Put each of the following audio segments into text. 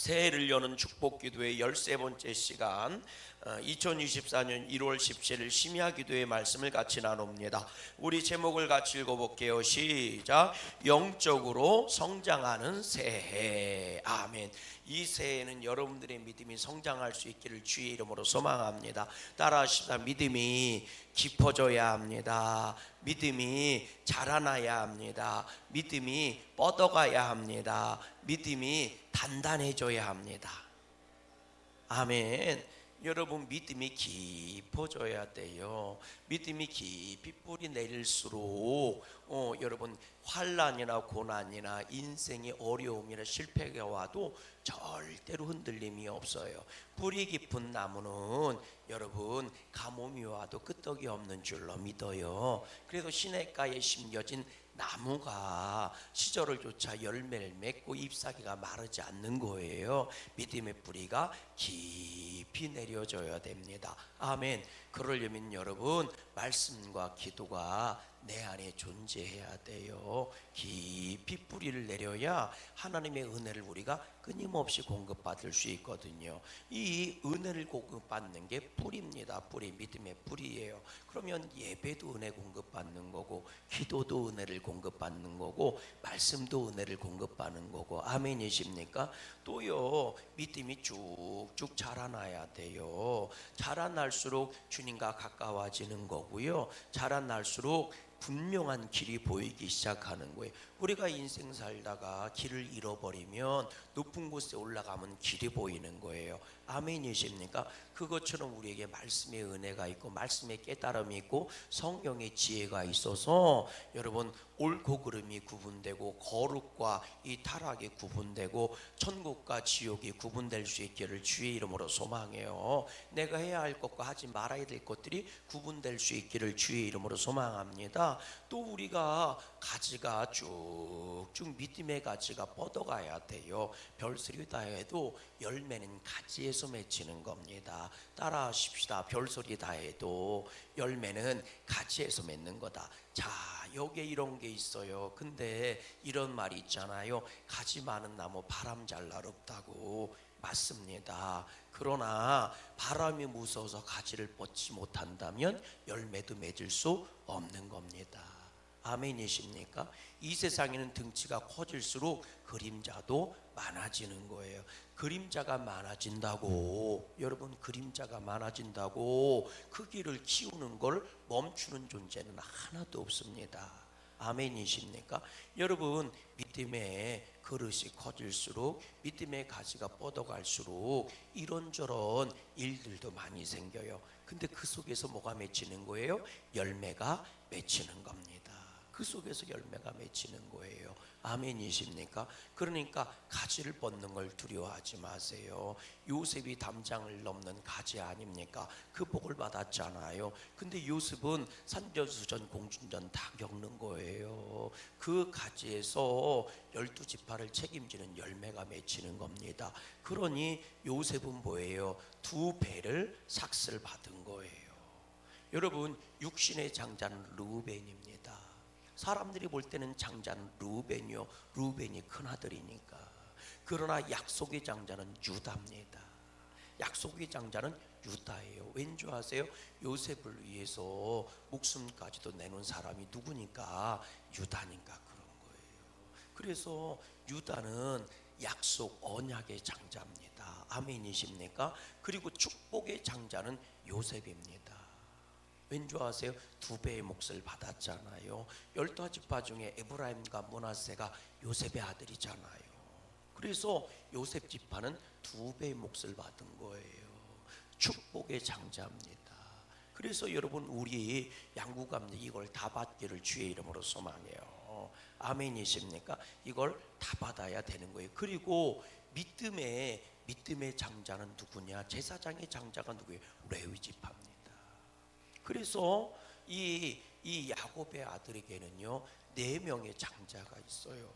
새해를 여는 축복기도의 13번째 시간, 2024년 1월 17일 심야기도의 말씀을 같이 나눕니다. 우리 제목을 같이 읽어볼게요. 시작. 영적으로 성장하는 새해. 아멘. 이 새해는 여러분들의 믿음이 성장할 수 있기를 주의 이름으로 소망합니다. 따라하시다. 믿음이 깊어져야 합니다. 믿음이 자라나야 합니다. 믿음이 뻗어가야 합니다. 믿음이 단단해져야 합니다. 아멘. 여러분, 믿음이 깊어져야 돼요. 믿음이 깊이 뿌리 내릴수록 여러분, 환난이나 고난이나 인생의 어려움이나 실패가 와도 절대로 흔들림이 없어요. 뿌리 깊은 나무는 여러분 가뭄이 와도 끄떡이 없는 줄로 믿어요. 그래서 시냇가에 심겨진 나무가 시절을 쫓아 열매를 맺고 잎사귀가 마르지 않는 거예요. 믿음의 뿌리가 깊이 내려져야 됩니다. 아멘. 그러려면 여러분, 말씀과 기도가 내 안에 존재해야 돼요. 깊이 뿌리를 내려야 하나님의 은혜를 우리가 끊임없이 공급받을 수 있거든요. 이 은혜를 공급받는 게 뿌리입니다. 뿌리, 믿음의 뿌리예요. 그러면 예배도 은혜 공급받는 거고, 기도도 은혜를 공급받는 거고, 말씀도 은혜를 공급받는 거고. 아멘이십니까? 또요, 믿음이 쭉쭉 자라나야 돼요. 자라날수록 주님과 가까워지는 거고요. 자라날수록 분명한 길이 보이기 시작하는 거예요. 우리가 인생 살다가 길을 잃어버리면 높은 곳에 올라가면 길이 보이는 거예요. 아멘이십니까? 그것처럼 우리에게 말씀의 은혜가 있고 말씀의 깨달음이 있고 성령의 지혜가 있어서 여러분, 옳고 그름이 구분되고 거룩과 이 타락이 구분되고 천국과 지옥이 구분될 수 있기를 주의 이름으로 소망해요. 내가 해야 할 것과 하지 말아야 될 것들이 구분될 수 있기를 주의 이름으로 소망합니다. 또 우리가 가지가 쭉쭉 믿음의 가지가 뻗어가야 돼요. 별소리 다 해도 열매는 가지에서 맺히는 겁니다. 따라하십시다. 별소리 다 해도 열매는 가지에서 맺는 거다. 자, 여기에 이런 게 있어요. 근데 이런 말이 있잖아요. 가지 많은 나무 바람 잘 날 없다고. 맞습니다. 그러나 바람이 무서워서 가지를 뻗지 못한다면 열매도 맺을 수 없는 겁니다. 아멘이십니까? 이 세상에는 등치가 커질수록 그림자도 많아지는 거예요. 그림자가 많아진다고, 여러분, 그림자가 많아진다고 크기를 키우는 걸 멈추는 존재는 하나도 없습니다. 아멘이십니까? 여러분, 믿음의 그릇이 커질수록, 믿음의 가지가 뻗어갈수록 이런저런 일들도 많이 생겨요. 근데 그 속에서 뭐가 맺히는 거예요? 열매가 맺히는 겁니다. 그 속에서 열매가 맺히는 거예요. 아멘이십니까? 그러니까 가지를 뻗는 걸 두려워하지 마세요. 요셉이 담장을 넘는 가지 아닙니까? 그 복을 받았잖아요. 근데 요셉은 산전수전 공중전 다 겪는 거예요. 그 가지에서 12지파를 책임지는 열매가 맺히는 겁니다. 그러니 요셉은 뭐예요? 2배를 삭슬 받은 거예요. 여러분, 육신의 장자는 르우벤입니다. 사람들이 볼 때는 장자는 르우벤이요, 르우벤이 큰아들이니까. 그러나 약속의 장자는 유다입니다. 약속의 장자는 유다예요. 왠지 아세요? 요셉을 위해서 목숨까지도 내놓은 사람이 누구니까? 유다니까 그런 거예요. 그래서 유다는 약속 언약의 장자입니다. 아멘이십니까? 그리고 축복의 장자는 요셉입니다. 왠지 아세요? 2배의 몫을 받았잖아요. 12지파 중에 에브라임과 므낫세가 요셉의 아들이잖아요. 그래서 요셉 지파는 2배의 몫을 받은 거예요. 축복의 장자입니다. 그래서 여러분, 우리 양구감리 이걸 다 받기를 주의 이름으로 소망해요. 아멘이십니까? 이걸 다 받아야 되는 거예요. 그리고 믿음의 장자는 누구냐? 제사장의 장자가 누구예요? 레위 지파입니다. 그래서 이 야곱의 아들에게는요 4명의 장자가 있어요.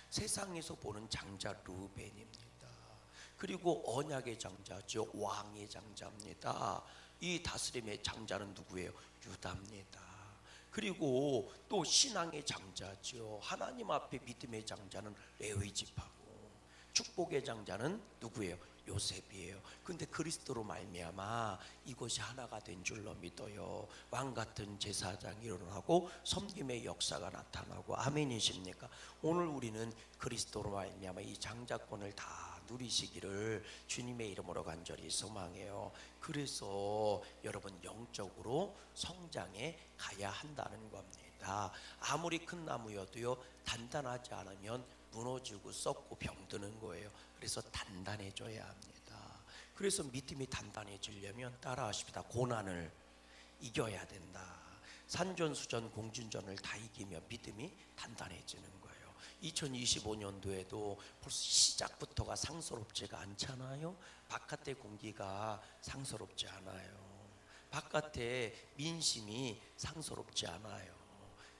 세상에서 보는 장자 르우벤입니다. 그리고 언약의 장자죠, 왕의 장자입니다. 이 다스림의 장자는 누구예요? 유다입니다. 그리고 또 신앙의 장자죠, 하나님 앞에 믿음의 장자는 레위 지파고, 축복의 장자는 누구예요? 요셉이에요. 근데 그리스도로 말미암아 이것이 하나가 된 줄로 믿어요. 왕 같은 제사장이 일어나고 섬김의 역사가 나타나고, 아멘이십니까? 오늘 우리는 그리스도로 말미암아 이 장자권을 다 누리시기를 주님의 이름으로 간절히 소망해요. 그래서 여러분 영적으로 성장해 가야 한다는 겁니다. 아무리 큰 나무여도요 단단하지 않으면 무너지고 썩고 병드는 거예요. 그래서 단단해져야 합니다. 그래서 믿음이 단단해지려면 따라하십니다. 고난을 이겨야 된다. 산전수전 공준전을 다 이기면 믿음이 단단해지는 거예요. 2025년도에도 벌써 시작부터가 상스럽지가 않잖아요. 바깥의 공기가 상스럽지 않아요. 바깥의 민심이 상스럽지 않아요.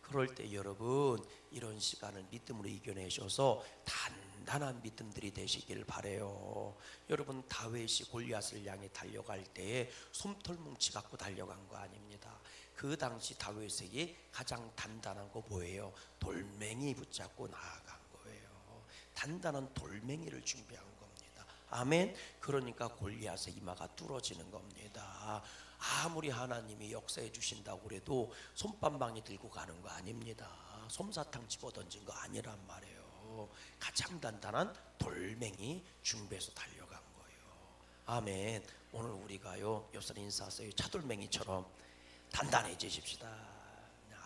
그럴 때 여러분 이런 시간을 믿음으로 이겨내셔서 단단한 믿음들이 되시길 바래요. 여러분 다윗이 골리앗을 향해 달려갈 때에 솜털뭉치 갖고 달려간 거 아닙니다. 그 당시 다윗에게 가장 단단한 거 뭐예요? 돌멩이 붙잡고 나아간 거예요. 단단한 돌멩이를 준비한 겁니다. 아멘. 그러니까 골리앗의 이마가 뚫어지는 겁니다. 아무리 하나님이 역사해 주신다고 그래도 솜방망이 들고 가는 거 아닙니다. 솜사탕 집어던진 거 아니란 말이에요. 가장 단단한 돌멩이 준비해서 달려간 거예요. 아멘. 오늘 우리가요 옆사람 인사하세요. 차돌멩이처럼 단단해지십시다.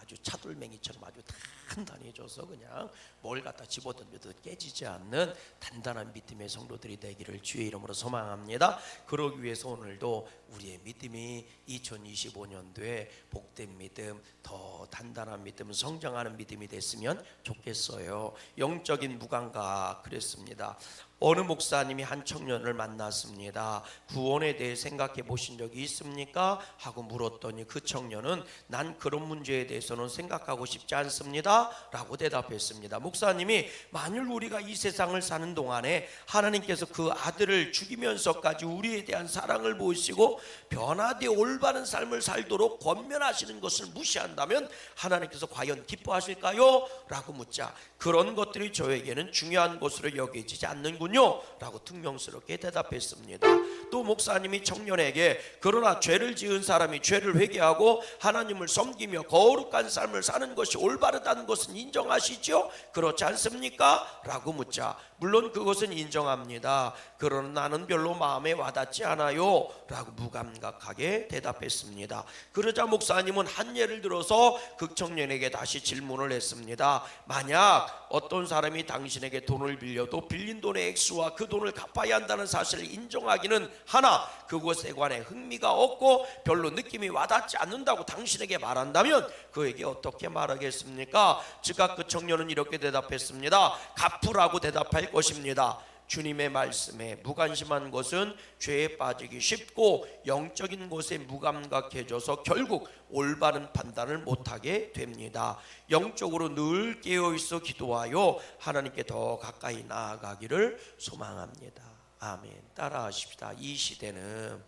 아주 차돌멩이처럼 아주 단단해져서 그냥 뭘 갖다 집어던져도 깨지지 않는 단단한 믿음의 성도들이 되기를 주의 이름으로 소망합니다. 그러기 위해서 오늘도 우리의 믿음이 2025년도에 복된 믿음, 더 단단한 믿음, 성장하는 믿음이 됐으면 좋겠어요. 영적인 무감각 그랬습니다. 어느 목사님이 한 청년을 만났습니다. 구원에 대해 생각해 보신 적이 있습니까? 하고 물었더니 그 청년은 난 그런 문제에 대해서는 생각하고 싶지 않습니다 라고 대답했습니다. 목사님이 만일 우리가 이 세상을 사는 동안에 하나님께서 그 아들을 죽이면서까지 우리에 대한 사랑을 보이시고 변화되어 올바른 삶을 살도록 권면하시는 것을 무시한다면 하나님께서 과연 기뻐하실까요? 라고 묻자 그런 것들이 저에게는 중요한 것으로 여겨지지 않는군요 라고 퉁명스럽게 대답했습니다. 또 목사님이 청년에게 그러나 죄를 지은 사람이 죄를 회개하고 하나님을 섬기며 거룩한 삶을 사는 것이 올바르다는 것은 인정하시죠? 그렇지 않습니까? 라고 묻자 물론 그것은 인정합니다. 그러나 나는 별로 마음에 와닿지 않아요 라고 무감각하게 대답했습니다. 그러자 목사님은 한 예를 들어서 그 청년에게 다시 질문을 했습니다. 만약 어떤 사람이 당신에게 돈을 빌려도 빌린 돈의 액수와 그 돈을 갚아야 한다는 사실을 인정하기는 하나 그것에 관해 흥미가 없고 별로 느낌이 와닿지 않는다고 당신에게 말한다면 그에게 어떻게 말하겠습니까? 즉각 그 청년은 이렇게 대답했습니다. 갚으라고 대답할 것입니다. 주님의 말씀에 무관심한 것은 죄에 빠지기 쉽고 영적인 것에 무감각해져서 결국 올바른 판단을 못하게 됩니다. 영적으로 늘 깨어있어 기도하여 하나님께 더 가까이 나아가기를 소망합니다. 아멘. 따라하십시다. 이 시대는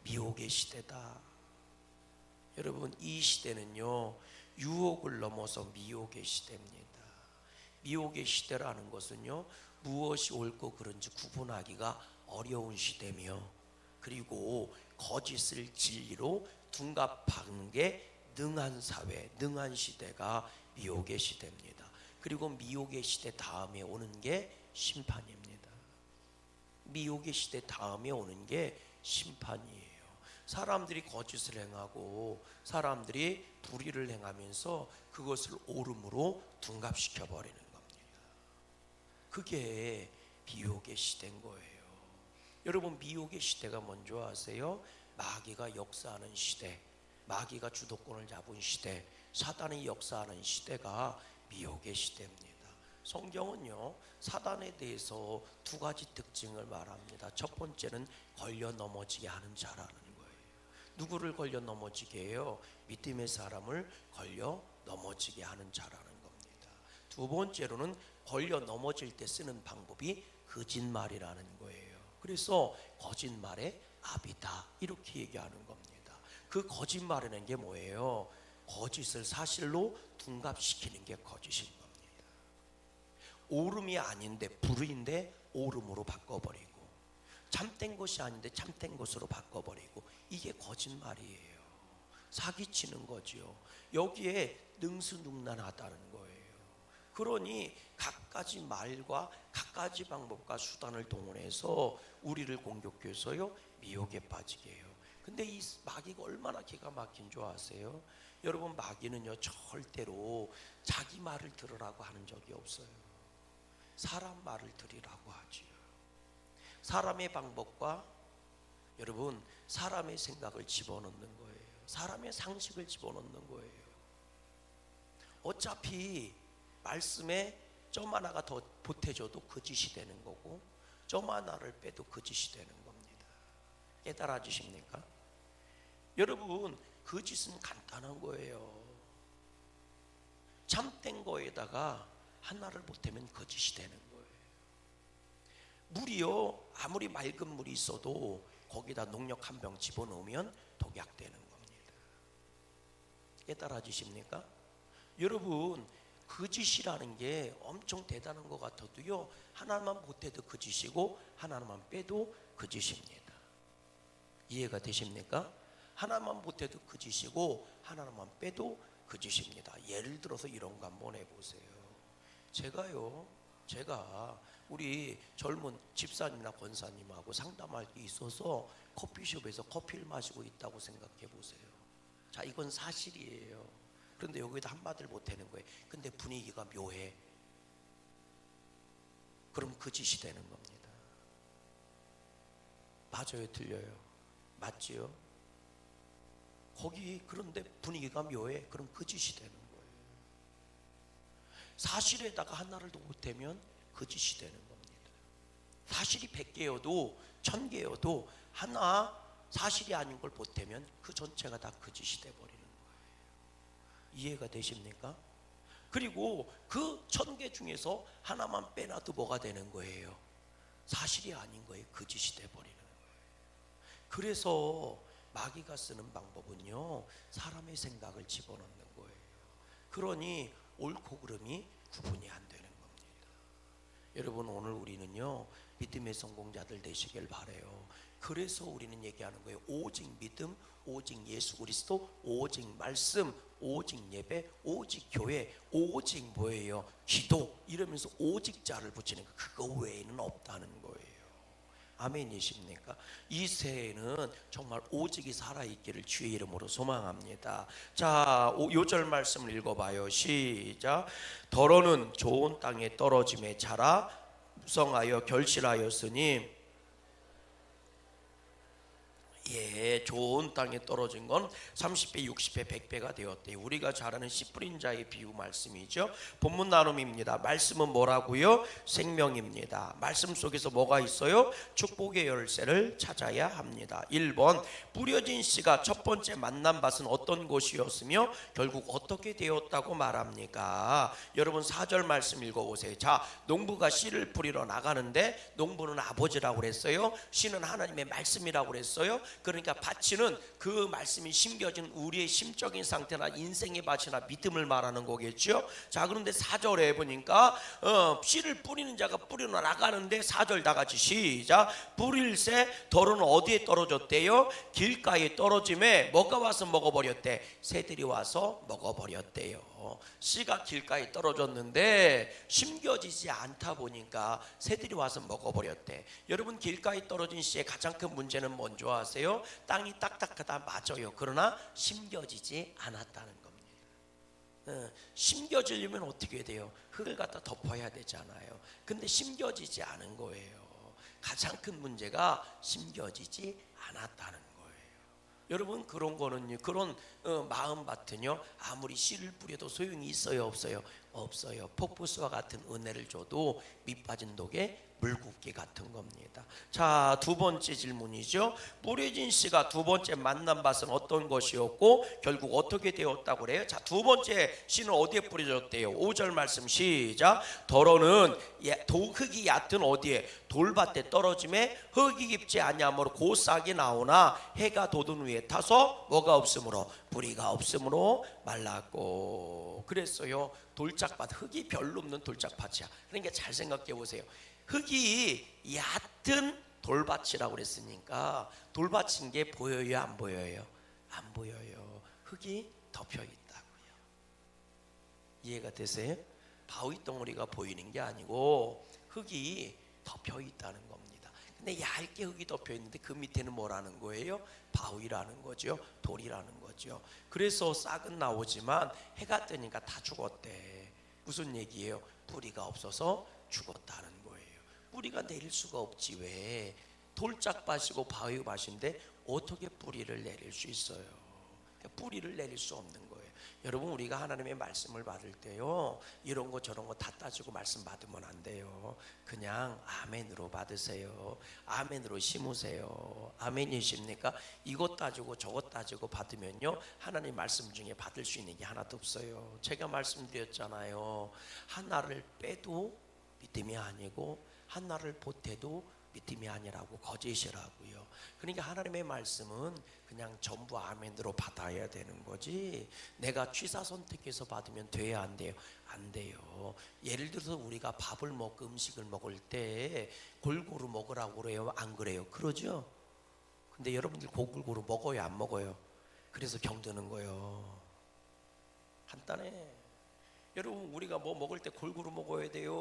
미혹의 시대다. 여러분 이 시대는요 유혹을 넘어서 미혹의 시대입니다. 미혹의 시대라는 것은요 무엇이 옳고 그른지 구분하기가 어려운 시대며 그리고 거짓을 진리로 둔갑하는 게 능한 사회, 능한 시대가 미혹의 시대입니다. 그리고 미혹의 시대 다음에 오는 게 심판입니다. 미혹의 시대 다음에 오는 게 심판이에요. 사람들이 거짓을 행하고 사람들이 불의를 행하면서 그것을 옳음으로 둔갑시켜 버리는 겁니다. 그게 미혹의 시대인 거예요. 여러분 미혹의 시대가 뭔지 아세요? 마귀가 역사하는 시대, 마귀가 주도권을 잡은 시대, 사단이 역사하는 시대가 미혹의 시대입니다. 성경은요 사단에 대해서 두 가지 특징을 말합니다. 첫 번째는 걸려 넘어지게 하는 자라는 거예요. 누구를 걸려 넘어지게 해요? 믿음의 사람을 걸려 넘어지게 하는 자라는 겁니다. 두 번째로는 걸려 넘어질 때 쓰는 방법이 거짓말이라는 거예요. 그래서 거짓말의 압이다 이렇게 얘기하는 겁니다. 그 거짓말이라는 게 뭐예요? 거짓을 사실로 둔갑시키는 게 거짓인 겁니다. 옳음이 아닌데 불의인데 오름으로 바꿔버리고, 참된 것이 아닌데 참된 것으로 바꿔버리고, 이게 거짓말이에요. 사기치는 거지요. 여기에 능수능란하다는 거예요. 그러니 갖가지 말과 갖가지 방법과 수단을 동원해서 우리를 공격해서요 미혹에 빠지게 해요. 근데 이 마귀가 얼마나 기가 막힌 줄 아세요? 여러분, 마귀는요 절대로 자기 말을 들으라고 하는 적이 없어요. 사람 말을 들으라고 하지요. 사람의 방법과 여러분 사람의 생각을 집어넣는 거예요. 사람의 상식을 집어넣는 거예요. 어차피 말씀에 점 하나가 더 보태져도 거짓이 되는 거고, 점 하나를 빼도 거짓이 되는 겁니다. 깨달아지십니까? 여러분, 거짓은 간단한 거예요. 참된 거에다가 하나를 보태면 거짓이 되는 거예요. 물이요, 아무리 맑은 물이 있어도 거기다 농약 한 병 집어넣으면 독약되는 겁니다. 깨달아지십니까? 여러분, 거짓이라는 게 엄청 대단한 것 같아도요, 하나만 보태도 거짓이고 하나만 빼도 거짓입니다. 이해가 되십니까? 하나만 보태도 거짓이고 하나만 빼도 거짓입니다. 예를 들어서 이런 거 한번 해보세요. 제가 우리 젊은 집사님이나 권사님하고 상담할 게 있어서 커피숍에서 커피를 마시고 있다고 생각해 보세요. 자, 이건 사실이에요. 그런데 여기다 한마디를 못하는 거예요. 근데 분위기가 묘해. 그럼 거짓이 되는 겁니다. 맞아요, 틀려요? 맞지요? 거기 그런데 분위기가 묘해. 그럼 거짓이 되는 거예요. 사실에다가 하나를 더 못하면 거짓이 되는 겁니다. 사실이 100개여도 1000개여도 하나 사실이 아닌 걸 보태면 그 전체가 다 거짓이 돼버리는 거예요. 이해가 되십니까? 그리고 그 1000개 중에서 하나만 빼놔도 뭐가 되는 거예요? 사실이 아닌 거예요. 거짓이 돼버리는 거예요. 그래서 마귀가 쓰는 방법은요, 사람의 생각을 집어넣는 거예요. 그러니 옳고 그름이 구분이 안 되는 겁니다. 여러분, 오늘 우리는요 믿음의 성공자들 되시길 바라요. 그래서 우리는 얘기하는 거예요. 오직 믿음, 오직 예수 그리스도, 오직 말씀, 오직 예배, 오직 교회, 오직 뭐예요? 기도, 이러면서 오직 자를 붙이는 거, 그거 외에는 없다는 거예요. 아멘이십니까? 이 새해에는 정말 오직이 살아있기를 주의 이름으로 소망합니다. 자, 요절 말씀을 읽어봐요. 시작. 더러는 좋은 땅에 떨어짐에 자라 무성하여 결실하였으니, 예, 좋은 땅에 떨어진 건 30배, 60배, 100배가 되었대요. 우리가 잘 아는 씨 뿌린 자의 비유 말씀이죠. 본문 나눔입니다. 말씀은 뭐라고요? 생명입니다. 말씀 속에서 뭐가 있어요? 축복의 열쇠를 찾아야 합니다. 1번, 뿌려진 씨가 첫 번째 만난 밭은 어떤 곳이었으며 결국 어떻게 되었다고 말합니까? 여러분, 4절 말씀 읽어보세요. 자, 농부가 씨를 뿌리러 나가는데 농부는 아버지라고 그랬어요. 씨는 하나님의 말씀이라고 그랬어요. 그러니까 밭이는 그 말씀이 심겨진 우리의 심적인 상태나 인생의 밭이나 믿음을 말하는 거겠죠. 자, 그런데 4절에 보니까 씨를 뿌리는 자가 뿌리러 나가는데 4절 다 같이 시작. 뿌릴새 덜은 어디에 떨어졌대요? 길가에 떨어짐에 뭐가 와서 먹어버렸대? 새들이 와서 먹어버렸대요. 씨가 길가에 떨어졌는데 심겨지지 않다 보니까 새들이 와서 먹어버렸대. 여러분, 길가에 떨어진 씨의 가장 큰 문제는 뭔지 아세요? 땅이 딱딱하다, 맞아요. 그러나 심겨지지 않았다는 겁니다. 심겨지려면 어떻게 돼요? 흙을 갖다 덮어야 되잖아요. 근데 심겨지지 않은 거예요. 가장 큰 문제가 심겨지지 않았다는 거예요. 여러분, 그런 거는요, 그런 마음밭은요 아무리 씨를 뿌려도 소용이 있어요, 없어요? 없어요. 폭포수와 같은 은혜를 줘도 밑 빠진 독에 물굽기 같은 겁니다. 자, 두 번째 질문이죠. 뿌려진 씨가 두 번째 만난 밭은 어떤 것이었고 결국 어떻게 되었다고 그래요? 자, 두 번째 씨는 어디에 뿌려졌대요? 5절 말씀 시작. 더러는 흙이 얕은 어디에? 돌밭에 떨어짐에 흙이 깊지 아니하므로 고싹이 나오나 해가 돋은 위에 타서 뭐가 없으므로? 뿌리가 없으므로 말랐고. 그랬어요. 돌짝밭, 흙이 별로 없는 돌짝밭이야. 그러니까 잘 생각해 보세요. 흙이 얕은 돌밭이라고 그랬으니까 돌밭인 게 보여요, 안 보여요? 안 보여요. 흙이 덮여 있다고요. 이해가 되세요? 바위 덩어리가 보이는 게 아니고 흙이 덮여 있다는 겁니다. 근데 얇게 흙이 덮여 있는데 그 밑에는 뭐라는 거예요? 바위라는 거죠. 돌이라는 거죠. 그래서 싹은 나오지만 해가 뜨니까 다 죽었대. 무슨 얘기예요? 뿌리가 없어서 죽었다는 거예요. 뿌리가 내릴 수가 없지. 왜? 돌짝밭이고 바위밭인데 어떻게 뿌리를 내릴 수 있어요? 뿌리를 내릴 수 없는 거예요. 여러분, 우리가 하나님의 말씀을 받을 때요, 이런 거 저런 거 다 따지고 말씀 받으면 안 돼요. 그냥 아멘으로 받으세요. 아멘으로 심으세요. 아멘이십니까? 이것 따지고 저것 따지고 받으면요, 하나님 말씀 중에 받을 수 있는 게 하나도 없어요. 제가 말씀드렸잖아요. 하나를 빼도 믿음이 아니고 하나를 보태도 믿음이 아니라고, 거짓이라고요. 그러니까 하나님의 말씀은 그냥 전부 아멘으로 받아야 되는 거지, 내가 취사 선택해서 받으면 돼야 안 돼요? 안 돼요. 예를 들어서 우리가 밥을 먹고 음식을 먹을 때 골고루 먹으라고 그래요? 안 그래요? 그러죠? 근데 여러분들 골고루 먹어요, 안 먹어요? 그래서 병드는 거예요. 간단해. 여러분, 우리가 뭐 먹을 때 골고루 먹어야 돼요?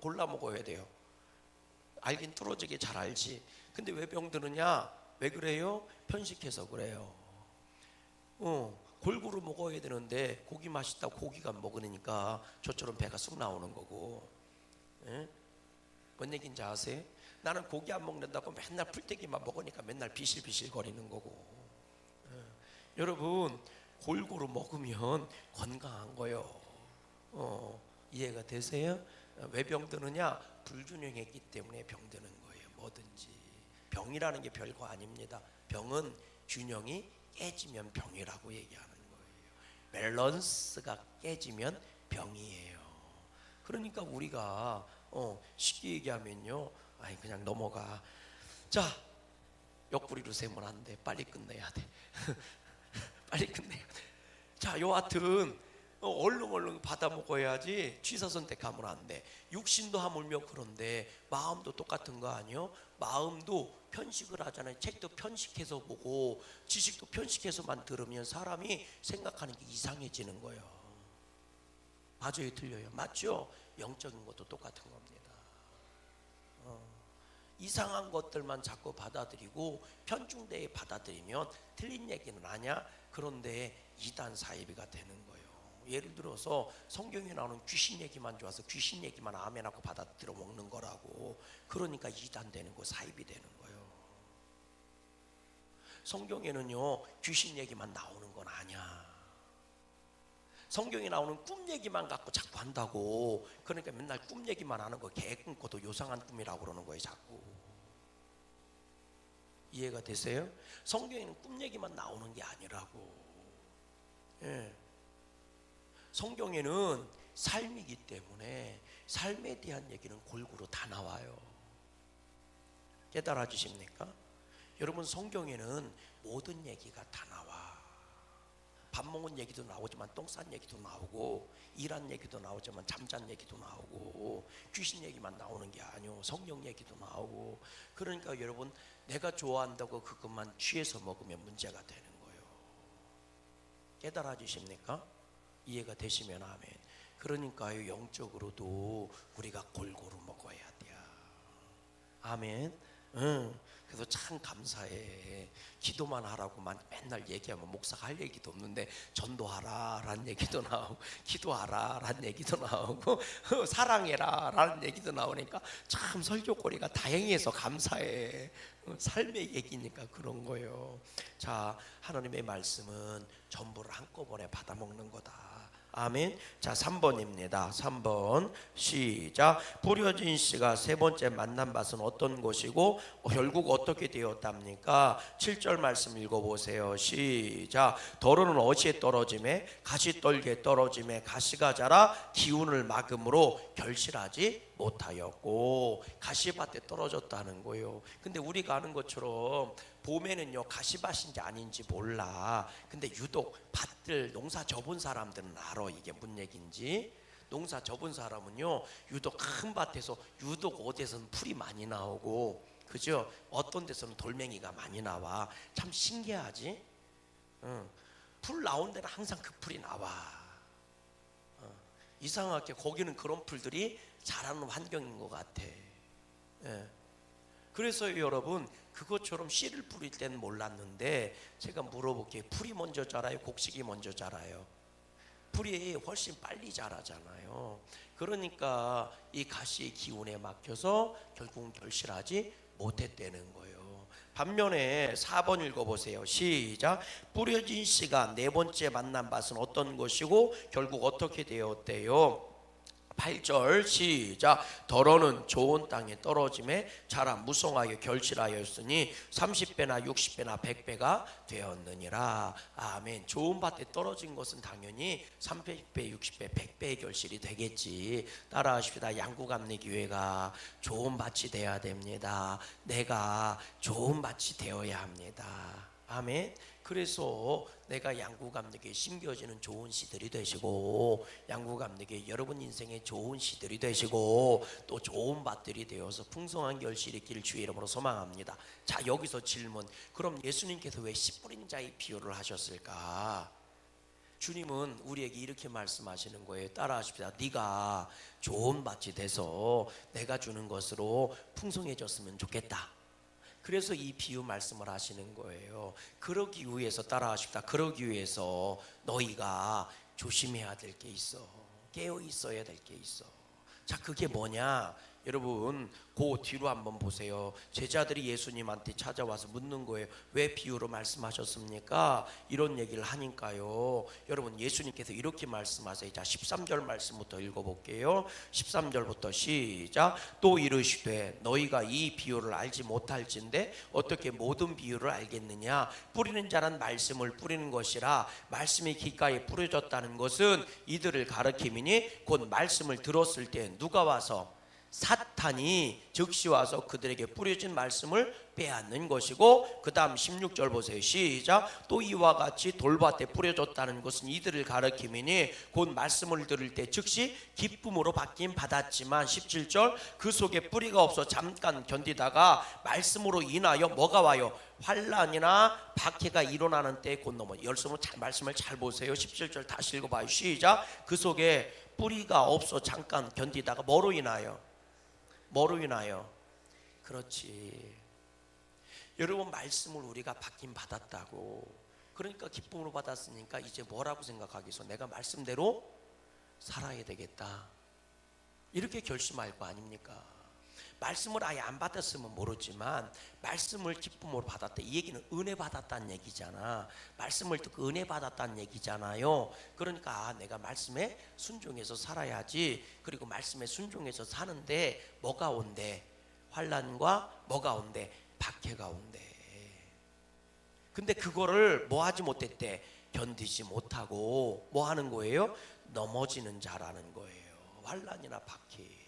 골라 먹어야 돼요? 알긴 뚫어지게 잘 알지. 근데 왜 병드느냐? 왜 그래요? 편식해서 그래요. 골고루 먹어야 되는데 고기 맛있다고 고기가 먹으니까 저처럼 배가 쑥 나오는 거고. 예? 뭔 얘기인지 아세요? 나는 고기 안 먹는다고 맨날 풀떼기만 먹으니까 맨날 비실비실 거리는 거고. 예. 여러분, 골고루 먹으면 건강한 거예요. 이해가 되세요? 왜 병드느냐? 불균형했기 때문에 병드는 거예요. 뭐든지 병이라는 게 별거 아닙니다. 병은 균형이 깨지면 병이라고 얘기하는 거예요. 밸런스가 깨지면 병이에요. 그러니까 우리가 쉽게 얘기하면요, 아니 그냥 넘어가. 자, 옆구리로 세면 안 돼. 빨리 끝내야 돼. 빨리 끝내야 돼. 자, 여하튼 얼른 받아 먹어야지 취사 선택하면 안 돼. 육신도 하물며 그런데 마음도 똑같은 거 아니요? 마음도 편식을 하잖아요. 책도 편식해서 보고 지식도 편식해서만 들으면 사람이 생각하는 게 이상해지는 거예요. 맞아요, 틀려요? 맞죠? 영적인 것도 똑같은 겁니다. 이상한 것들만 자꾸 받아들이고 편중되게 받아들이면 틀린 얘기는 아니야. 그런데 이단 사이비가 되는 거예요. 예를 들어서 성경에 나오는 귀신 얘기만 좋아서 귀신 얘기만 아멘하고 받아들여 먹는 거라고. 그러니까 이단 되는 거, 사이비 되는 거예요. 성경에는요, 귀신 얘기만 나오는 건 아니야. 성경에 나오는 꿈 얘기만 갖고 자꾸 한다고. 그러니까 맨날 꿈 얘기만 하는 거, 개 꿈꿔도 요상한 꿈이라고 그러는 거예요, 자꾸. 이해가 되세요? 성경에는 꿈 얘기만 나오는 게 아니라고. 예. 성경에는 삶이기 때문에 삶에 대한 얘기는 골고루 다 나와요. 깨달아 주십니까? 여러분, 성경에는 모든 얘기가 다 나와. 밥 먹은 얘기도 나오지만 똥 싼 얘기도 나오고, 일한 얘기도 나오지만 잠잔 얘기도 나오고, 귀신 얘기만 나오는 게 아니오. 성령 얘기도 나오고. 그러니까 여러분, 내가 좋아한다고 그것만 취해서 먹으면 문제가 되는 거예요. 깨달아 주십니까? 이해가 되시면 아멘. 그러니까요, 영적으로도 우리가 골고루 먹어야 돼요. 아멘. 그래서 참 감사해. 기도만 하라고만 맨날 얘기하면 목사가 할 얘기도 없는데 전도하라 라는 얘기도 나오고, 기도하라 라는 얘기도 나오고, 사랑해라 라는 얘기도 나오니까 참 설교거리가 다양해서 감사해. 삶의 얘기니까 그런 거예요. 자, 하나님의 말씀은 전부를 한꺼번에 받아 먹는 거다. 아멘. 자, 3번입니다. 3번 시작. 부려진 씨가 세 번째 만난 밭은 어떤 곳이고 결국 어떻게 되었답니까? 7절 말씀 읽어보세요. 시작. 더러는 어시에 떨어짐에 가시 떨게 떨어짐에 가시가 자라 기운을 막음으로 결실하지 못하였고. 가시밭에 떨어졌다는 거예요. 근데 우리가 아는 것처럼 봄에는요, 가시밭인지 아닌지 몰라. 근데 유독 밭들 농사 접은 사람들은 알아, 이게 뭔 얘기인지. 농사 접은 사람은요, 유독 큰 밭에서 유독 어디에서는 풀이 많이 나오고, 그죠? 어떤 데서는 돌멩이가 많이 나와. 참 신기하지? 풀 나온 데는 항상 그 풀이 나와. 이상하게 거기는 그런 풀들이 자라는 환경인 것 같아. 예. 그래서 여러분, 그것처럼 씨를 뿌릴 때는 몰랐는데 제가 물어볼게요. 풀이 먼저 자라요? 곡식이 먼저 자라요? 풀이 훨씬 빨리 자라잖아요. 그러니까 이 가시의 기운에 막혀서 결국은 결실하지 못했다는 거예요. 반면에 4번 읽어보세요. 시작. 뿌려진 씨가 네 번째 만난 밭은 어떤 것이고 결국 어떻게 되었대요? 8절 시작. 더러는 좋은 땅에 떨어짐에 자라 무성하여 결실하였으니 30배나 60배나 100배가 되었느니라. 아멘. 좋은 밭에 떨어진 것은 당연히 30배, 60배, 100배의 결실이 되겠지. 따라하십시다. 양구감리교회가 좋은 밭이 되어야 됩니다. 내가 좋은 밭이 되어야 합니다. 아멘. 그래서 내가 양구감리교회에 심겨지는 좋은 씨들이 되시고, 양구감리교회 여러분 인생에 좋은 씨들이 되시고, 또 좋은 밭들이 되어서 풍성한 결실이 있기를 주의 이름으로 소망합니다. 자, 여기서 질문. 그럼 예수님께서 왜 씨 뿌린 자의 비유를 하셨을까? 주님은 우리에게 이렇게 말씀하시는 거예요. 따라하십시다. 네가 좋은 밭이 돼서 내가 주는 것으로 풍성해졌으면 좋겠다. 그래서 이 비유 말씀을 하시는 거예요. 그러기 위해서, 따라하십시다. 그러기 위해서 너희가 조심해야 될 게 있어. 깨어 있어야 될 게 있어. 자, 그게 뭐냐? 여러분, 그 뒤로 한번 보세요. 제자들이 예수님한테 찾아와서 묻는 거예요. 왜 비유로 말씀하셨습니까? 이런 얘기를 하니까요, 여러분, 예수님께서 이렇게 말씀하세요. 자, 13절 말씀부터 읽어볼게요. 13절부터 시작. 또 이르시되 너희가 이 비유를 알지 못할진데 어떻게 모든 비유를 알겠느냐? 뿌리는 자는 말씀을 뿌리는 것이라. 말씀이 귓가에 뿌려졌다는 것은 이들을 가르킴이니 곧 말씀을 들었을 때 누가 와서? 사탄이 즉시 와서 그들에게 뿌려진 말씀을 빼앗는 것이고, 그 다음 16절 보세요. 시작. 또 이와 같이 돌밭에 뿌려졌다는 것은 이들을 가르킴이니 곧 말씀을 들을 때 즉시 기쁨으로 받긴 받았지만, 17절, 그 속에 뿌리가 없어 잠깐 견디다가 말씀으로 인하여 뭐가 와요? 환난이나 박해가 일어나는 때에 곧 넘어. 말씀을 잘 보세요. 17절 다시 읽어봐요. 시작. 그 속에 뿌리가 없어 잠깐 견디다가 뭐로 인하여? 뭐로 인하여? 그렇지. 여러분, 말씀을 우리가 받긴 받았다고. 그러니까 기쁨으로 받았으니까 이제 뭐라고 생각하겠어? 내가 말씀대로 살아야 되겠다. 이렇게 결심할 거 아닙니까? 말씀을 아예 안 받았으면 모르지만 말씀을 기쁨으로 받았다. 이 얘기는 은혜 받았다는 얘기잖아. 말씀을 듣고 은혜 받았다는 얘기잖아요. 그러니까 내가 말씀에 순종해서 살아야지. 그리고 말씀에 순종해서 사는데 뭐가 온대? 환난과 뭐가 온대? 박해가 온대. 근데 그거를 뭐 하지 못했대? 견디지 못하고 뭐 하는 거예요? 넘어지는 자라는 거예요. 환난이나 박해.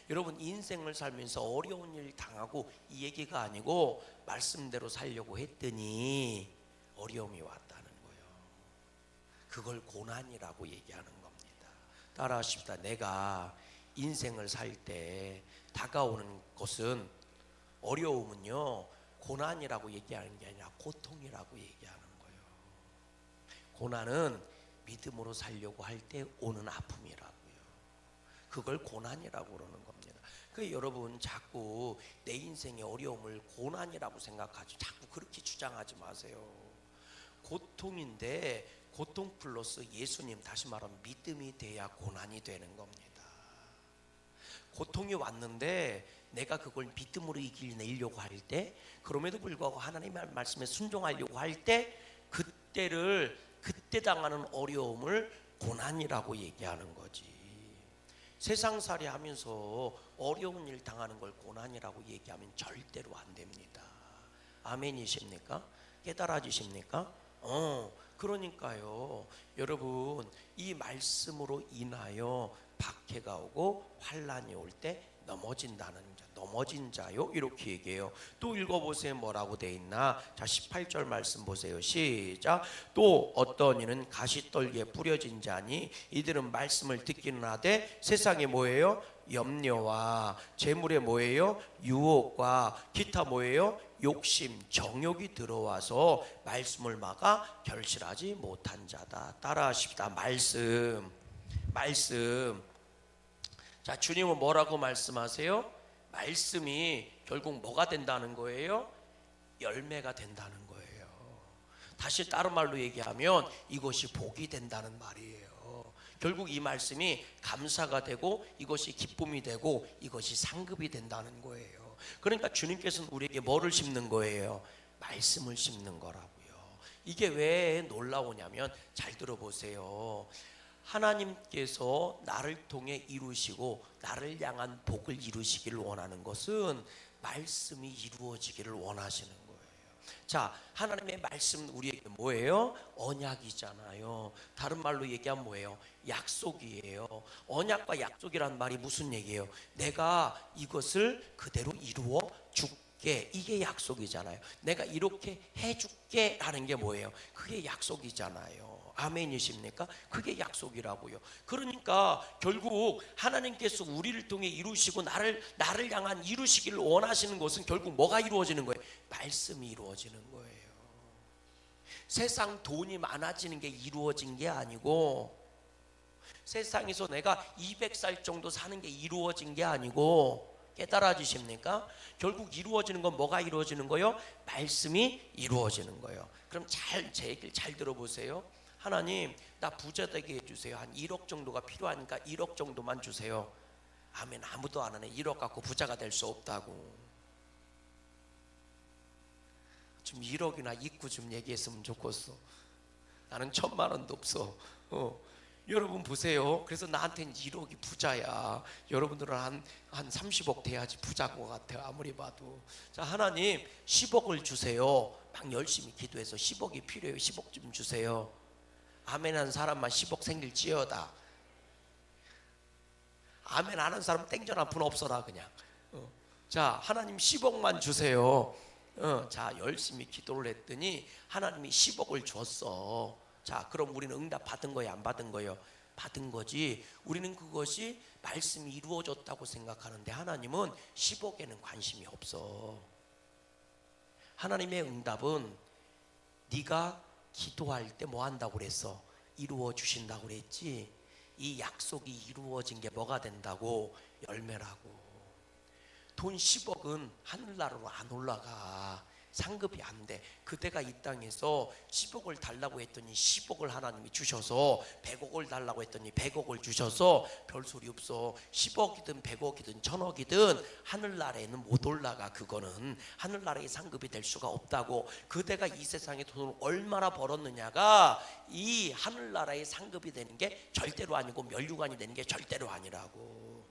여러분, 인생을 살면서 어려운 일 당하고 이 얘기가 아니고 말씀대로 살려고 했더니 어려움이 왔다는 거예요. 그걸 고난이라고 얘기하는 겁니다. 따라하십시다. 내가 인생을 살 때 다가오는 것은, 어려움은요, 고난이라고 얘기하는 게 아니라 고통이라고 얘기하는 거예요. 고난은 믿음으로 살려고 할 때 오는 아픔이라고요. 그걸 고난이라고 그러는 겁니다. 그 여러분, 자꾸 내 인생의 어려움을 고난이라고 생각하지, 자꾸 그렇게 주장하지 마세요. 고통인데 고통 플러스 예수님, 다시 말하면 믿음이 돼야 고난이 되는 겁니다. 고통이 왔는데 내가 그걸 믿음으로 이겨내려고 할 때, 그럼에도 불구하고 하나님의 말씀에 순종하려고 할 때, 그때 당하는 어려움을 고난이라고 얘기하는 거지. 세상살이 하면서 어려운 일 당하는 걸 고난이라고 얘기하면 절대로 안 됩니다. 아멘이십니까? 깨달아지십니까? 그러니까요, 여러분, 이 말씀으로 인하여 박해가 오고 환난이 올 때 넘어진다는 자, 넘어진 자요 이렇게 얘기해요. 또 읽어보세요. 뭐라고 돼 있나? 자 18절 말씀 보세요. 시작. 또 어떤 이는 가시떨기에 뿌려진 자니 이들은 말씀을 듣기는 하되 세상에 뭐예요? 염려와 재물에 뭐예요? 유혹과 기타 뭐예요? 욕심, 정욕이 들어와서 말씀을 막아 결실하지 못한 자다. 따라하십시다. 말씀. 자, 주님은 뭐라고 말씀하세요? 말씀이 결국 뭐가 된다는 거예요? 열매가 된다는 거예요. 다시 다른 말로 얘기하면 이것이 복이 된다는 말이에요. 결국 이 말씀이 감사가 되고 이것이 기쁨이 되고 이것이 상급이 된다는 거예요. 그러니까 주님께서는 우리에게 뭐를 심는 거예요? 말씀을 심는 거라고요. 이게 왜 놀라우냐면 잘 들어보세요. 하나님께서 나를 통해 이루시고 나를 향한 복을 이루시기를 원하는 것은 말씀이 이루어지기를 원하시는 거예요. 자, 하나님의 말씀 우리에게 뭐예요? 언약이잖아요. 다른 말로 얘기하면 뭐예요? 약속이에요. 언약과 약속이란 말이 무슨 얘기예요? 내가 이것을 그대로 이루어 줄게. 이게 약속이잖아요. 내가 이렇게 해줄게 하는 게 뭐예요? 그게 약속이잖아요. 아멘이십니까? 그게 약속이라고요. 그러니까 결국 하나님께서 우리를 통해 이루시고 나를 향한 이루시기를 원하시는 것은 결국 뭐가 이루어지는 거예요? 말씀이 이루어지는 거예요. 세상 돈이 많아지는 게 이루어진 게 아니고, 세상에서 내가 200살 정도 사는 게 이루어진 게 아니고, 깨달아지십니까? 결국 이루어지는 건 뭐가 이루어지는 거예요? 말씀이 이루어지는 거예요. 그럼 제 얘기를 잘 들어보세요. 하나님, 나 부자 되게 해주세요. 한 1억 정도가 필요하니까 1억 정도만 주세요. 아멘. 아무도 안 하네. 1억 갖고 부자가 될 수 없다고. 좀 1억이나 있고 좀 얘기했으면 좋겠어. 나는 1,000만 원도 없어. 여러분 보세요. 그래서 나한테는 1억이 부자야. 여러분들은 한 30억 돼야지 부자인 것 같아요. 아무리 봐도. 자, 하나님 10억을 주세요. 막 열심히 기도해서 10억이 필요해요. 10억 좀 주세요. 아멘 하는 사람만 10억 생길지어다. 아멘 하는 사람 땡전 한 푼 없어라 그냥. 자, 하나님 10억만 주세요. 자, 열심히 기도를 했더니 하나님이 10억을 줬어. 자, 그럼 우리는 응답 받은 거예요? 안 받은 거예요? 받은 거지. 우리는 그것이 말씀이 이루어졌다고 생각하는데 하나님은 10억에는 관심이 없어. 하나님의 응답은 네가 기도할 때 뭐 한다고 그랬어? 이루어 주신다고 그랬지. 이 약속이 이루어진 게 뭐가 된다고? 열매라고. 돈 10억은 하늘나라로 안 올라가. 상급이 안 돼. 그대가 이 땅에서 10억을 달라고 했더니 10억을 하나님이 주셔서 100억을 달라고 했더니 100억을 주셔서 별소리 없어. 10억이든 100억이든 1000억이든 하늘나라에는 못 올라가. 그거는 하늘나라의 상급이 될 수가 없다고. 그대가 이 세상에 돈을 얼마나 벌었느냐가 이 하늘나라의 상급이 되는 게 절대로 아니고 면류관이 되는 게 절대로 아니라고.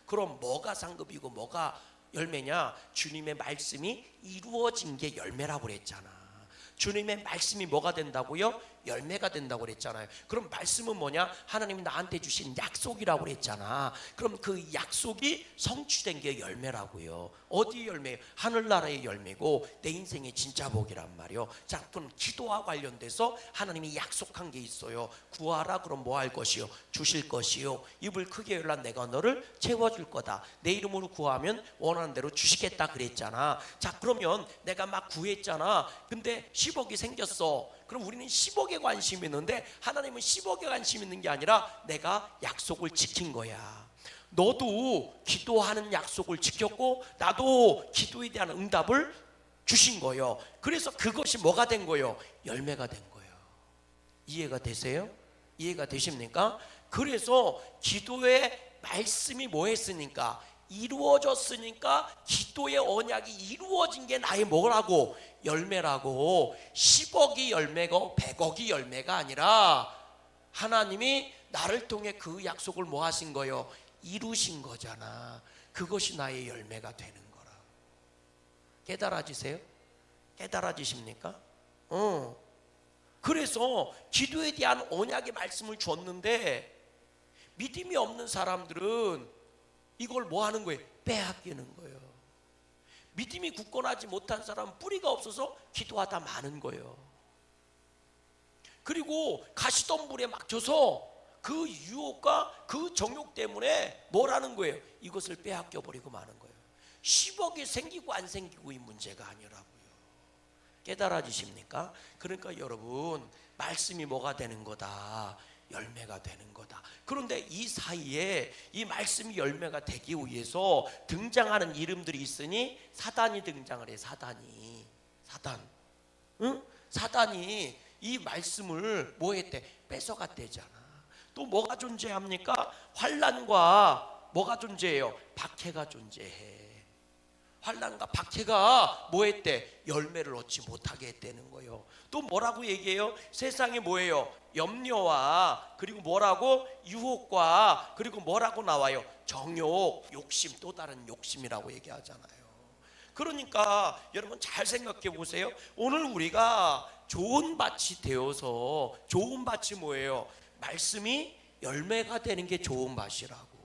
그럼 뭐가 상급이고 뭐가 열매냐? 주님의 말씀이 이루어진 게 열매라고 그랬잖아. 주님의 말씀이 뭐가 된다고요? 열매가 된다고 그랬잖아요. 그럼 말씀은 뭐냐? 하나님이 나한테 주신 약속이라고 그랬잖아. 그럼 그 약속이 성취된 게 열매라고요. 어디 열매예요? 하늘나라의 열매고 내 인생의 진짜 복이란 말이요. 자, 그럼 기도와 관련돼서 하나님이 약속한 게 있어요. 구하라. 그럼 뭐 할 것이요? 주실 것이요. 입을 크게 열라. 내가 너를 채워줄 거다. 내 이름으로 구하면 원하는 대로 주시겠다 그랬잖아. 자, 그러면 내가 막 구했잖아. 근데 10억이 생겼어. 그럼 우리는 10억에 관심이 있는데 하나님은 10억에 관심 있는 게 아니라 내가 약속을 지킨 거야. 너도 기도하는 약속을 지켰고 나도 기도에 대한 응답을 주신 거예요. 그래서 그것이 뭐가 된 거예요? 열매가 된 거예요. 이해가 되세요? 이해가 되십니까? 그래서 기도의 말씀이 뭐 했으니까? 이루어졌으니까 기도의 언약이 이루어진 게 나의 뭐라고? 열매라고. 10억이 열매고 100억이 열매가 아니라 하나님이 나를 통해 그 약속을 뭐 하신 거요? 이루신 거잖아. 그것이 나의 열매가 되는 거라. 깨달아지세요? 깨달아지십니까? 그래서 기도에 대한 언약의 말씀을 줬는데 믿음이 없는 사람들은 이걸 뭐 하는 거예요? 빼앗기는 거예요. 믿음이 굳건하지 못한 사람은 뿌리가 없어서 기도하다 마는 거예요. 그리고 가시덤불에 막혀서 그 유혹과 그 정욕 때문에 뭐라는 거예요? 이것을 빼앗겨 버리고 마는 거예요. 10억이 생기고 안 생기고 이 문제가 아니라고요. 깨달아지십니까? 그러니까 여러분, 말씀이 뭐가 되는 거다? 열매가 되는 거다. 그런데 이 사이에 이 말씀이 열매가 되기 위해서 등장하는 이름들이 있으니 사단이 등장을 해. 사단이. 응? 사단이 이 말씀을 뭐 했대? 뺏어갔대잖아. 또 뭐가 존재합니까? 환난과 뭐가 존재해요? 박해가 존재해. 환난과 박해가 뭐 했대? 열매를 얻지 못하게 했다는 거예요. 또 뭐라고 얘기해요? 세상에 뭐예요? 염려와 그리고 뭐라고? 유혹과 그리고 뭐라고 나와요? 정욕, 욕심, 또 다른 욕심이라고 얘기하잖아요. 그러니까 여러분 잘 생각해 보세요. 오늘 우리가 좋은 밭이 되어서, 좋은 밭이 뭐예요? 말씀이 열매가 되는 게 좋은 밭이라고.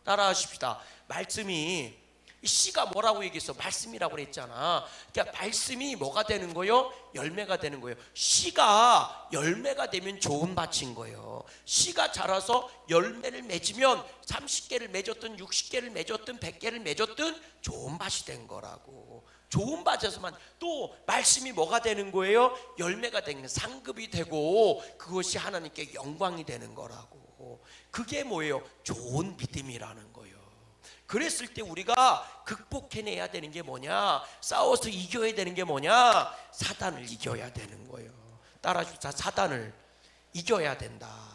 따라하십시다. 말씀이, 씨가 뭐라고 얘기했어? 말씀이라고 그랬잖아. 그러니까 말씀이 뭐가 되는 거요? 열매가 되는 거예요. 씨가 열매가 되면 좋은 밭인 거예요. 씨가 자라서 열매를 맺으면 30개를 맺었든 60개를 맺었든 100개를 맺었든 좋은 밭이 된 거라고. 좋은 밭에서만. 또 말씀이 뭐가 되는 거예요? 열매가 되는, 상급이 되고 그것이 하나님께 영광이 되는 거라고. 그게 뭐예요? 좋은 믿음이라는 거예요. 그랬을 때 우리가 극복해내야 되는 게 뭐냐? 싸워서 이겨야 되는 게 뭐냐? 사단을 이겨야 되는 거예요. 따라주자. 사단을 이겨야 된다.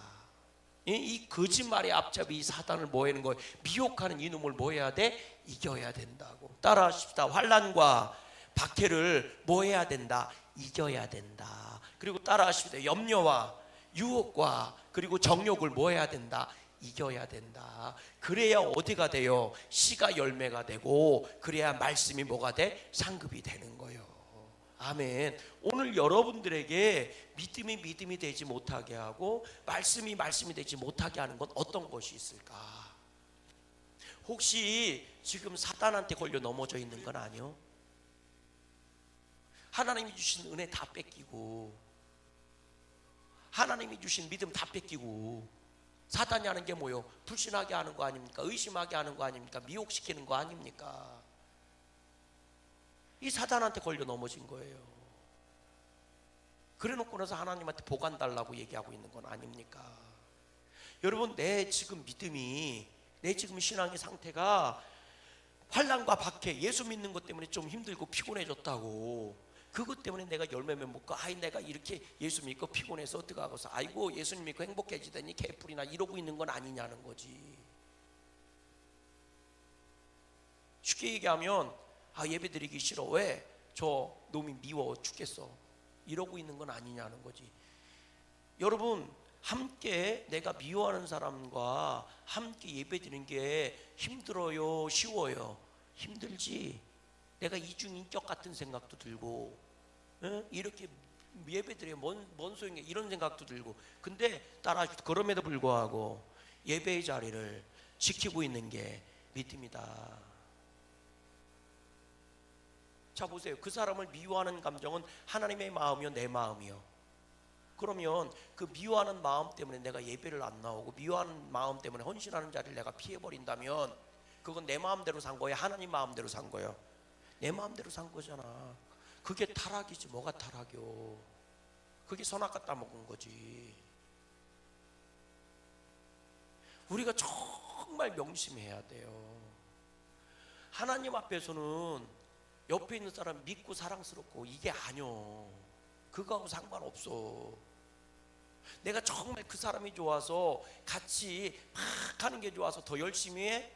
이 거짓말의 앞잡이 이 사단을 뭐 하는 거예요? 미혹하는 이놈을 뭐 해야 돼? 이겨야 된다고. 따라하십시다. 환난과 박해를 뭐 해야 된다? 이겨야 된다. 그리고 따라하십시다. 염려와 유혹과 그리고 정욕을 뭐 해야 된다? 이겨야 된다. 그래야 어디가 돼요? 씨가 열매가 되고, 그래야 말씀이 뭐가 돼? 상급이 되는 거예요. 아멘. 오늘 여러분들에게 믿음이 되지 못하게 하고 말씀이 되지 못하게 하는 건 어떤 것이 있을까? 혹시 지금 사단한테 걸려 넘어져 있는 건 아니요? 하나님이 주신 은혜 다 뺏기고, 하나님이 주신 믿음 다 뺏기고, 사단이 하는 게 뭐예요? 불신하게 하는 거 아닙니까? 의심하게 하는 거 아닙니까? 미혹시키는 거 아닙니까? 이 사단한테 걸려 넘어진 거예요. 그래 놓고 나서 하나님한테 보관 달라고 얘기하고 있는 건 아닙니까? 여러분, 내 지금 믿음이, 내 지금 신앙의 상태가 환난과 박해, 예수 믿는 것 때문에 좀 힘들고 피곤해졌다고, 그것 때문에 내가 열매면 먹고, 아이 내가 이렇게 예수 믿고 피곤해서 어떻게 하고서, 아이고 예수님 믿고 행복해지더니 개뿔이나 이러고 있는 건 아니냐는 거지. 쉽게 얘기하면, 아 예배 드리기 싫어. 왜? 저 놈이 미워 죽겠어. 이러고 있는 건 아니냐는 거지. 여러분, 함께 내가 미워하는 사람과 함께 예배 드리는 게 힘들어요? 쉬워요? 힘들지. 내가 이중인격 같은 생각도 들고, 이렇게 예배드려 뭔 소용이야 이런 생각도 들고. 근데 그럼에도 불구하고 예배의 자리를 지키고 있는 게 믿음이다. 자 보세요. 그 사람을 미워하는 감정은 하나님의 마음이요, 내 마음이요? 그러면 그 미워하는 마음 때문에 내가 예배를 안 나오고, 미워하는 마음 때문에 헌신하는 자리를 내가 피해버린다면 그건 내 마음대로 산 거예요? 하나님 마음대로 산 거예요? 내 마음대로 산 거잖아. 그게 타락이지 뭐가 타락이요? 그게 선악 갖다 먹은 거지. 우리가 정말 명심해야 돼요. 하나님 앞에서는 옆에 있는 사람 믿고 사랑스럽고 이게 아니요. 그거하고 상관없어. 내가 정말 그 사람이 좋아서 같이 막 하는 게 좋아서 더 열심히 해?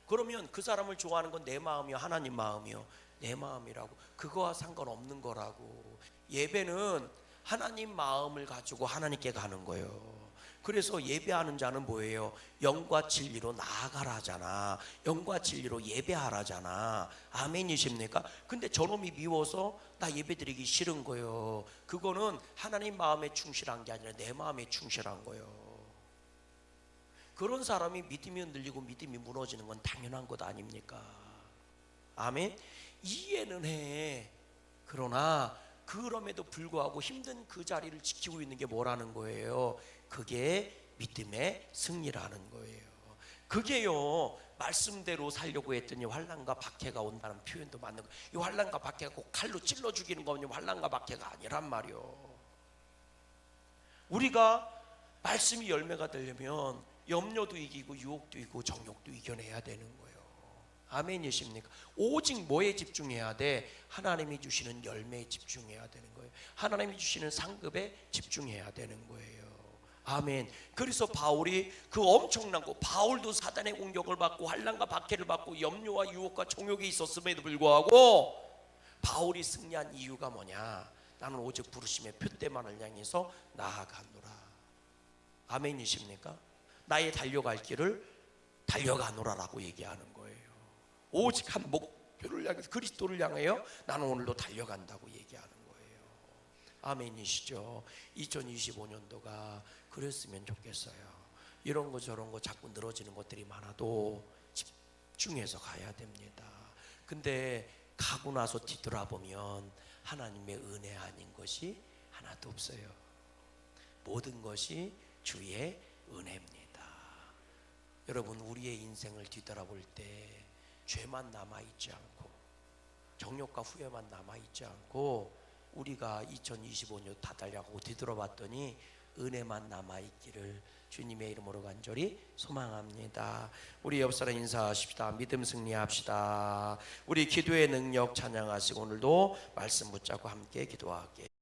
그러면 그 사람을 좋아하는 건 내 마음이요, 하나님 마음이요? 내 마음이라고. 그거와 상관없는 거라고. 예배는 하나님 마음을 가지고 하나님께 가는 거예요. 그래서 예배하는 자는 뭐예요? 영과 진리로 나아가라잖아. 영과 진리로 예배하라잖아. 아멘이십니까? 근데 저놈이 미워서 나 예배드리기 싫은 거예요. 그거는 하나님 마음에 충실한 게 아니라 내 마음에 충실한 거예요. 그런 사람이 믿음이 흔들리고 믿음이 무너지는 건 당연한 것 아닙니까? 아멘. 이해는 해. 그러나 그럼에도 불구하고 힘든 그 자리를 지키고 있는 게 뭐라는 거예요? 그게 믿음의 승리라는 거예요. 그게요, 말씀대로 살려고 했더니 환난과 박해가 온다는 표현도 맞는 거예요. 이 환난과 박해가 꼭 칼로 찔러 죽이는 거면 환난과 박해가 아니란 말이요. 우리가 말씀이 열매가 되려면 염려도 이기고 유혹도 이기고 정욕도 이겨내야 되는 거예요. 아멘이십니까? 오직 뭐에 집중해야 돼? 하나님이 주시는 열매에 집중해야 되는 거예요. 하나님이 주시는 상급에 집중해야 되는 거예요. 아멘. 그래서 바울이 그 엄청난 거, 바울도 사단의 공격을 받고 환난과 박해를 받고 염려와 유혹과 정욕이 있었음에도 불구하고 바울이 승리한 이유가 뭐냐? 나는 오직 부르심의 표대만을 향해서 나아가노라. 아멘이십니까? 나의 달려갈 길을 달려가노라라고 얘기하는 거예요. 오직 한 목표를 향해서 그리스도를 향하여 나는 오늘도 달려간다고 얘기하는 거예요. 아멘이시죠? 2025년도가 그랬으면 좋겠어요. 이런 거 저런 거 자꾸 늘어지는 것들이 많아도 집중해서 가야 됩니다. 근데 가고 나서 뒤돌아보면 하나님의 은혜 아닌 것이 하나도 없어요. 모든 것이 주의 은혜입니다. 여러분, 우리의 인생을 뒤돌아볼 때 죄만 남아있지 않고 정욕과 후회만 남아있지 않고 우리가 2025년 다 달려가고 뒤돌아봤더니 은혜만 남아있기를 주님의 이름으로 간절히 소망합니다. 우리 옆사람 인사하십시다. 믿음 승리합시다. 우리 기도의 능력 찬양하시고 오늘도 말씀 붙잡고 함께 기도할게요.